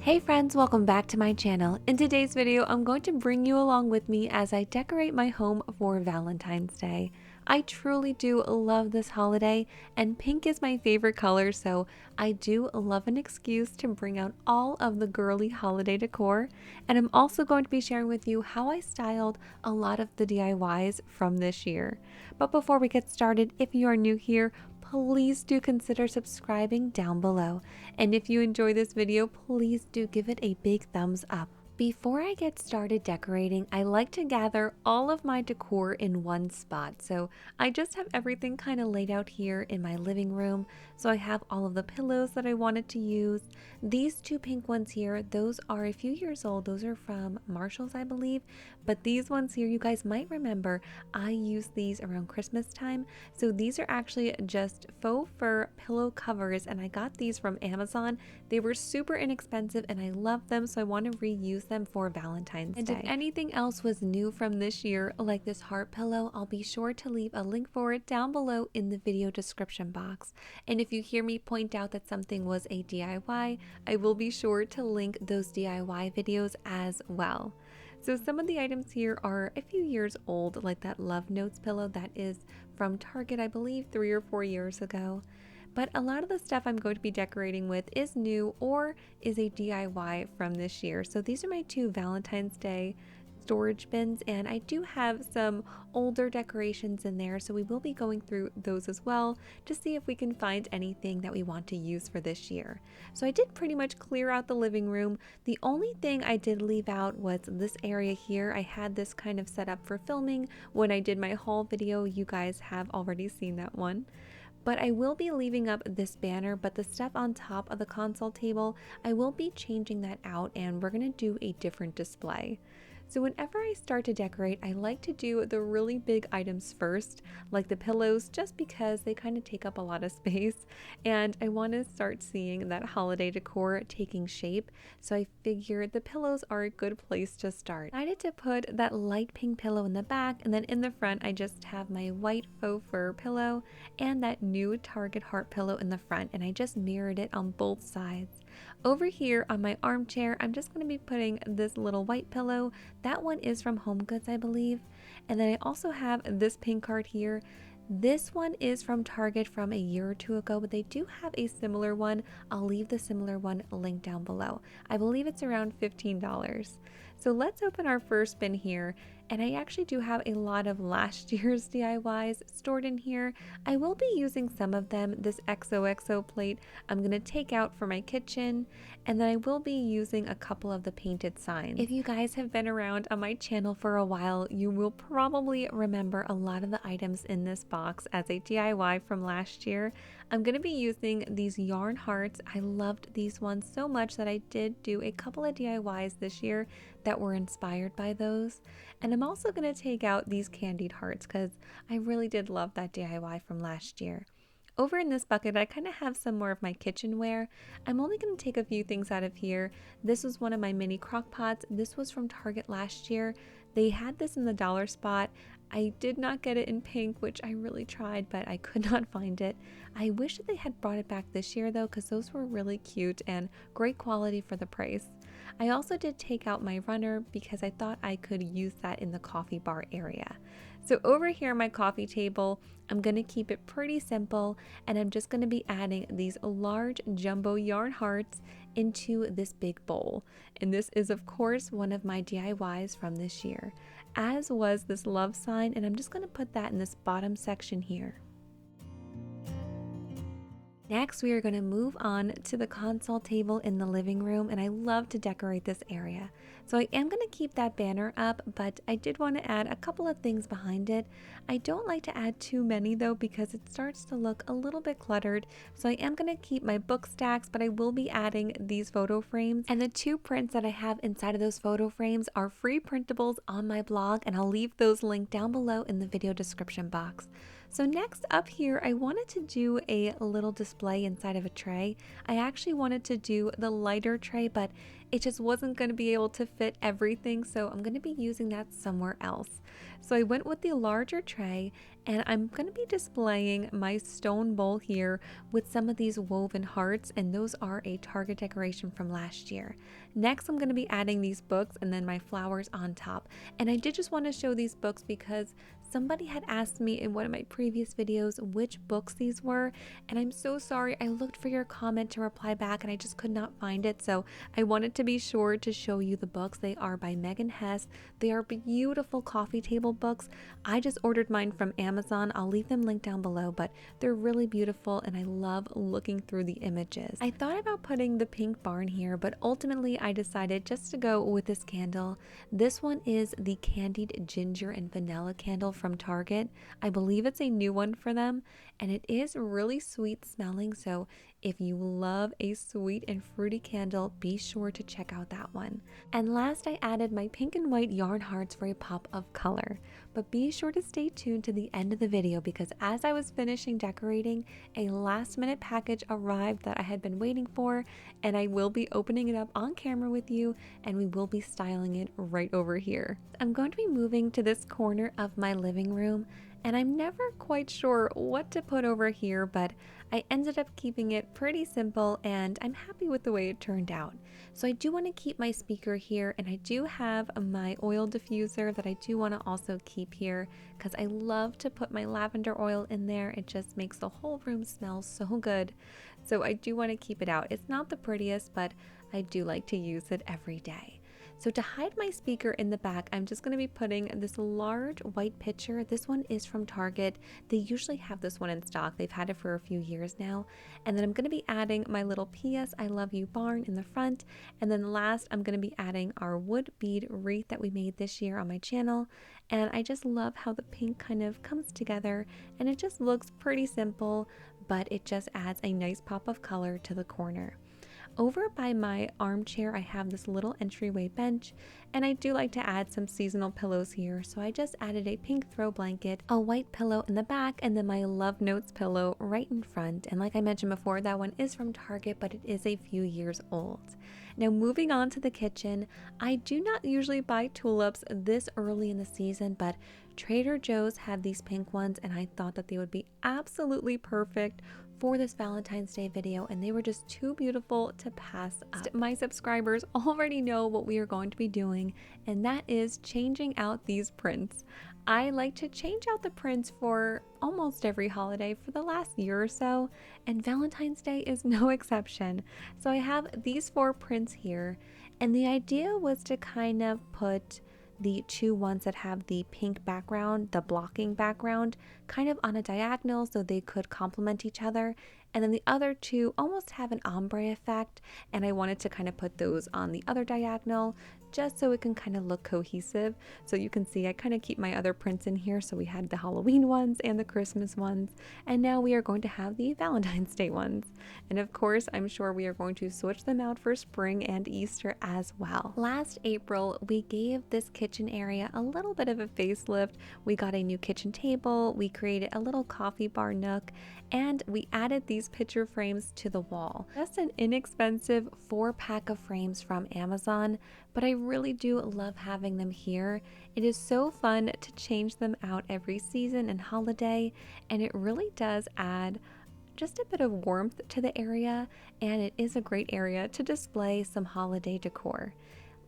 Hey friends, welcome back to my channel. In today's video, I'm going to bring you along with me as I decorate my home for Valentine's Day. I truly do love this holiday, and pink is my favorite color, so I do love an excuse to bring out all of the girly holiday decor. And I'm also going to be sharing with you how I styled a lot of the DIYs from this year. But before we get started, if you are new here, please do consider subscribing down below. And if you enjoy this video, please do give it a big thumbs up. Before I get started decorating, I like to gather all of my decor in one spot. So I just have everything kind of laid out here in my living room. So I have all of the pillows that I wanted to use. These two pink ones here, those are a few years old. Those are from Marshall's, I believe. But these ones here, you guys might remember, I used these around Christmas time. So these are actually just faux fur pillow covers, and I got these from Amazon. They were super inexpensive and I love them, so I want to reuse them for Valentine's Day. And if anything else was new from this year, like this heart pillow, I'll be sure to leave a link for it down below in the video description box. And if you hear me point out that something was a DIY, I will be sure to link those DIY videos as well. So some of the items here are a few years old, like that Love Notes pillow that is from Target, I believe 3 or 4 years ago. But a lot of the stuff I'm going to be decorating with is new or is a DIY from this year. So these are my two Valentine's Day storage bins, and I do have some older decorations in there, so we will be going through those as well to see if we can find anything that we want to use for this year. So I did pretty much clear out the living room. The only thing I did leave out was this area here. I had this kind of set up for filming when I did my haul video. You guys have already seen that one. But I will be leaving up this banner, but the stuff on top of the console table, I will be changing that out and we're going to do a different display. So whenever I start to decorate, I like to do the really big items first, like the pillows, just because they kind of take up a lot of space, and I want to start seeing that holiday decor taking shape, so I figured the pillows are a good place to start. I decided to put that light pink pillow in the back, and then in the front I just have my white faux fur pillow and that new Target heart pillow in the front, and I just mirrored it on both sides. Over here on my armchair, I'm just going to be putting this little white pillow. That one is from Home Goods, I believe. And then I also have this pink card here. This one is from Target from a year or two ago, but they do have a similar one. I'll leave the similar one linked down below. I believe it's around $15. So let's open our first bin here. And I actually do have a lot of last year's DIYs stored in here. I will be using some of them. This XOXO plate I'm going to take out for my kitchen, and then I will be using a couple of the painted signs. If you guys have been around on my channel for a while, you will probably remember a lot of the items in this box as a DIY from last year. I'm going to be using these yarn hearts. I loved these ones so much that I did do a couple of DIYs this year that were inspired by those. And I'm also going to take out these candied hearts because I really did love that DIY from last year. Over in this bucket, I kind of have some more of my kitchenware. I'm only going to take a few things out of here. This was one of my mini crock pots. This was from Target last year. They had this in the dollar spot. I did not get it in pink, which I really tried, but I could not find it. I wish that they had brought it back this year though, because those were really cute and great quality for the price. I also did take out my runner because I thought I could use that in the coffee bar area. So over here on my coffee table, I'm going to keep it pretty simple, and I'm just going to be adding these large jumbo yarn hearts into this big bowl. And this is of course one of my DIYs from this year, as was this love sign, and I'm just going to put that in this bottom section here. Next, we are going to move on to the console table in the living room, and I love to decorate this area. So I am going to keep that banner up, but I did want to add a couple of things behind it. I don't like to add too many though because it starts to look a little bit cluttered. So I am going to keep my book stacks, but I will be adding these photo frames. And the two prints that I have inside of those photo frames are free printables on my blog, and I'll leave those linked down below in the video description box. So next up here, I wanted to do a little display inside of a tray. I actually wanted to do the lighter tray, but it just wasn't going to be able to fit everything, so I'm going to be using that somewhere else. So I went with the larger tray, and I'm going to be displaying my stone bowl here with some of these woven hearts, and those are a Target decoration from last year. Next, I'm going to be adding these books and then my flowers on top. And I did just want to show these books because somebody had asked me in one of my previous videos which books these were, and I'm so sorry. I looked for your comment to reply back and I just could not find it, so I wanted to be sure to show you the books. They are by Hess. They are beautiful coffee table books. I just ordered mine from Amazon. I'll leave them linked down below, but they're really beautiful and I love looking through the images. I thought about putting the pink barn here, but ultimately I decided just to go with this candle. This one is the Candied Ginger and Vanilla candle from Target. I believe it's a new one for them, and it is really sweet smelling, so if you love a sweet and fruity candle, be sure to check out that one. And last, I added my pink and white yarn hearts for a pop of color. But be sure to stay tuned to the end of the video because as I was finishing decorating, a last minute package arrived that I had been waiting for, and I will be opening it up on camera with you, and we will be styling it right over here. I'm going to be moving to this corner of my living room, and I'm never quite sure what to put over here, but I ended up keeping it pretty simple and I'm happy with the way it turned out. So I do want to keep my speaker here, and I do have my oil diffuser that I do want to also keep here because I love to put my lavender oil in there. It just makes the whole room smell so good. So I do want to keep it out. It's not the prettiest, but I do like to use it every day. So to hide my speaker in the back, I'm just going to be putting this large white pitcher. This one is from Target. They usually have this one in stock. They've had it for a few years now. And then I'm going to be adding my little PS I Love You barn in the front. And then last, I'm going to be adding our wood bead wreath that we made this year on my channel. And I just love how the pink kind of comes together, and it just looks pretty simple, but it just adds a nice pop of color to the corner. Over by my armchair, I have this little entryway bench, and I do like to add some seasonal pillows here. So I just added a pink throw blanket, a white pillow in the back, and then my Love Notes pillow right in front. And like I mentioned before, that one is from Target, but it is a few years old. Now moving on to the kitchen, I do not usually buy tulips this early in the season, but Trader Joe's had these pink ones, and I thought that they would be absolutely perfect for this Valentine's Day video, and they were just too beautiful to pass up. My subscribers already know what we are going to be doing, and that is changing out these prints. I like to change out the prints for almost every holiday for the last year or so, and Valentine's Day is no exception. So I have these 4 prints here, and the idea was to kind of put the 2 ones that have the pink background, the blocking background, kind of on a diagonal so they could complement each other. And then the other 2 almost have an ombre effect, and I wanted to kind of put those on the other diagonal just so it can kind of look cohesive. So you can see I kind of keep my other prints in here. So we had the Halloween ones and the Christmas ones, and now we are going to have the Valentine's Day ones. And of course, I'm sure we are going to switch them out for spring and Easter as well. Last April, we gave this kitchen area a little bit of a facelift. We got a new kitchen table, we created a little coffee bar nook, and we added these picture frames to the wall. Just an inexpensive 4-pack of frames from Amazon, but I really do love having them here. It is so fun to change them out every season and holiday, and it really does add just a bit of warmth to the area, and it is a great area to display some holiday decor.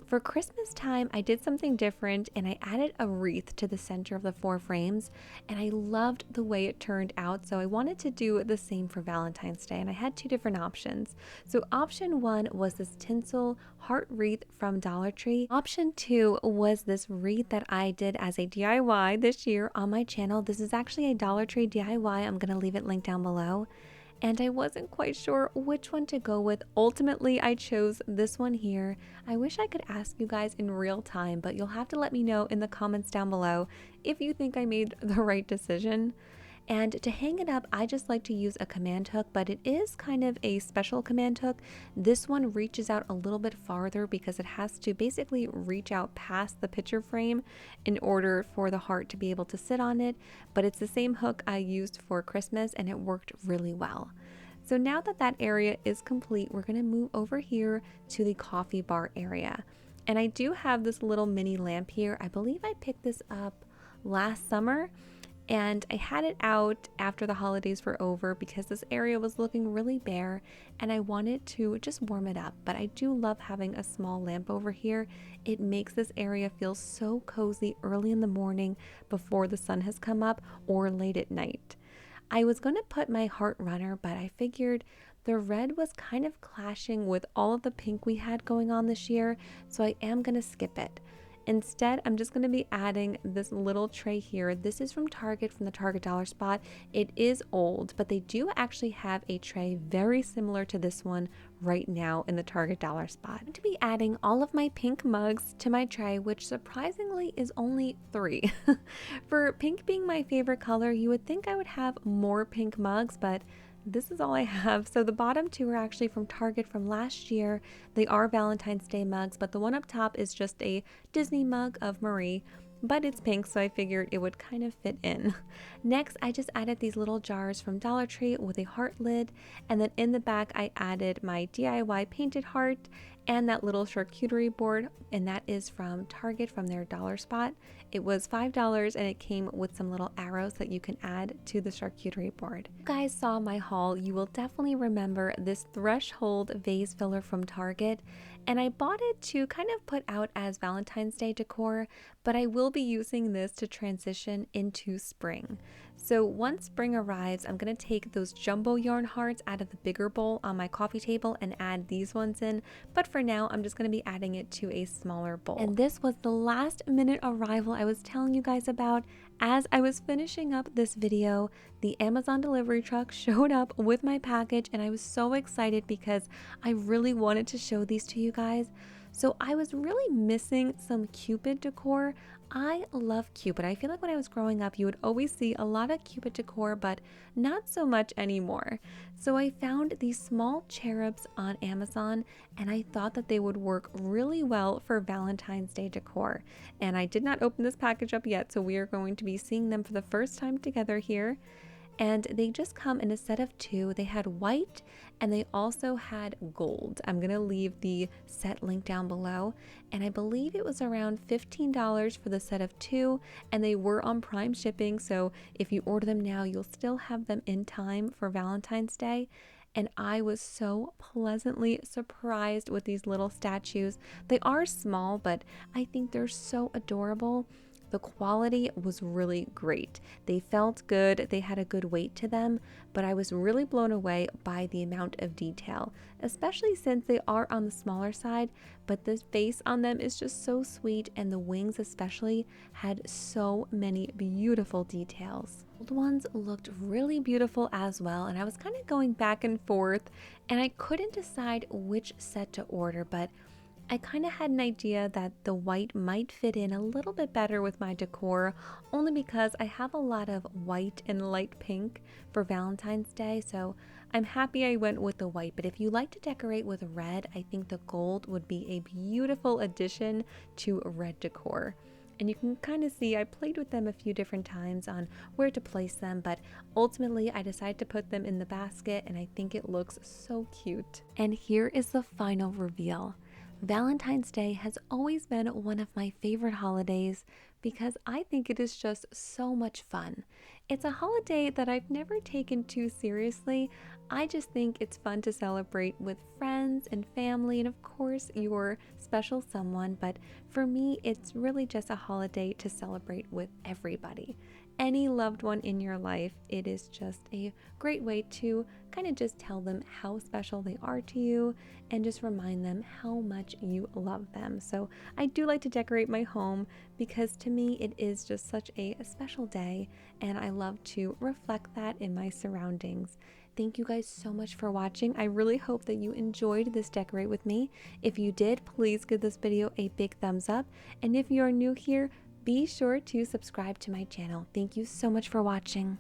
For Christmas time, I did something different and I added a wreath to the center of the 4 frames, and I loved the way it turned out, so I wanted to do the same for Valentine's Day, and I had 2 different options. So option 1 was this tinsel heart wreath from Dollar Tree. Option 2 was this wreath that I did as a DIY this year on my channel. This is actually a Dollar Tree DIY. I'm going to leave it linked down below. And I wasn't quite sure which one to go with. Ultimately, I chose this one here. I wish I could ask you guys in real time, but you'll have to let me know in the comments down below if you think I made the right decision. And to hang it up, I just like to use a command hook, but it is kind of a special command hook. This one reaches out a little bit farther because it has to basically reach out past the picture frame in order for the heart to be able to sit on it. But it's the same hook I used for Christmas and it worked really well. So now that that area is complete, we're going to move over here to the coffee bar area. And I do have this little mini lamp here. I believe I picked this up last summer. And I had it out after the holidays were over because this area was looking really bare and I wanted to just warm it up. But I do love having a small lamp over here. It makes this area feel so cozy early in the morning before the sun has come up or late at night. I was going to put my heart runner, but I figured the red was kind of clashing with all of the pink we had going on this year, so I am going to skip it. Instead, I'm just going to be adding this little tray here. This is from Target, from the Target dollar spot. It is old, but they do actually have a tray very similar to this one right now in the Target dollar spot. I'm going to be adding all of my pink mugs to my tray, which surprisingly is only 3. For pink being my favorite color, you would think I would have more pink mugs, but this is all I have. So the bottom 2 are actually from Target from last year. They are Valentine's Day mugs, but the one up top is just a Disney mug of Marie, but it's pink, so I figured it would kind of fit in. Next, I just added these little jars from Dollar Tree with a heart lid, and then in the back I added my DIY painted heart and that little charcuterie board, and that is from Target from their dollar spot. It was $5 and it came with some little arrows that you can add to the charcuterie board. If you guys saw my haul, you will definitely remember this threshold vase filler from Target, and I bought it to kind of put out as Valentine's Day decor, but I will be using this to transition into spring. So once spring arrives, I'm going to take those jumbo yarn hearts out of the bigger bowl on my coffee table and add these ones in, but for now I'm just going to be adding it to a smaller bowl. And this was the last minute arrival I was telling you guys about. As I was finishing up this video, the Amazon delivery truck showed up with my package and I was so excited because I really wanted to show these to you guys. So I was really missing some Cupid decor. I love Cupid. I feel like when I was growing up, you would always see a lot of Cupid decor, but not so much anymore. So I found these small cherubs on Amazon and I thought that they would work really well for Valentine's Day decor. And I did not open this package up yet, so we are going to be seeing them for the first time together here. And they just come in a set of 2. They had white and they also had gold. I'm going to leave the set link down below, and I believe it was around $15 for the set of 2, and they were on Prime shipping, so if you order them now, you'll still have them in time for Valentine's Day. And I was so pleasantly surprised with these little statues. They are small, but I think they're so adorable. The quality was really great. They felt good, they had a good weight to them, but I was really blown away by the amount of detail, especially since they are on the smaller side, but the face on them is just so sweet, and the wings especially had so many beautiful details. Old ones looked really beautiful as well, and I was kind of going back and forth, and I couldn't decide which set to order, but I kind of had an idea that the white might fit in a little bit better with my decor, only because I have a lot of white and light pink for Valentine's Day, so I'm happy I went with the white. But if you like to decorate with red, I think the gold would be a beautiful addition to red decor. And you can kind of see I played with them a few different times on where to place them, but ultimately I decided to put them in the basket, and I think it looks so cute. And here is the final reveal. Valentine's Day has always been one of my favorite holidays because I think it is just so much fun. It's a holiday that I've never taken too seriously. I just think it's fun to celebrate with friends and family and of course your special someone, but for me it's really just a holiday to celebrate with everybody. Any loved one in your life, it is just a great way to kind of just tell them how special they are to you and just remind them how much you love them. So I do like to decorate my home because to me it is just such a special day, and I love to reflect that in my surroundings. Thank you guys so much for watching. I really hope that you enjoyed this decorate with me. If you did, please give this video a big thumbs up, and if you are new here, be sure to subscribe to my channel. Thank you so much for watching.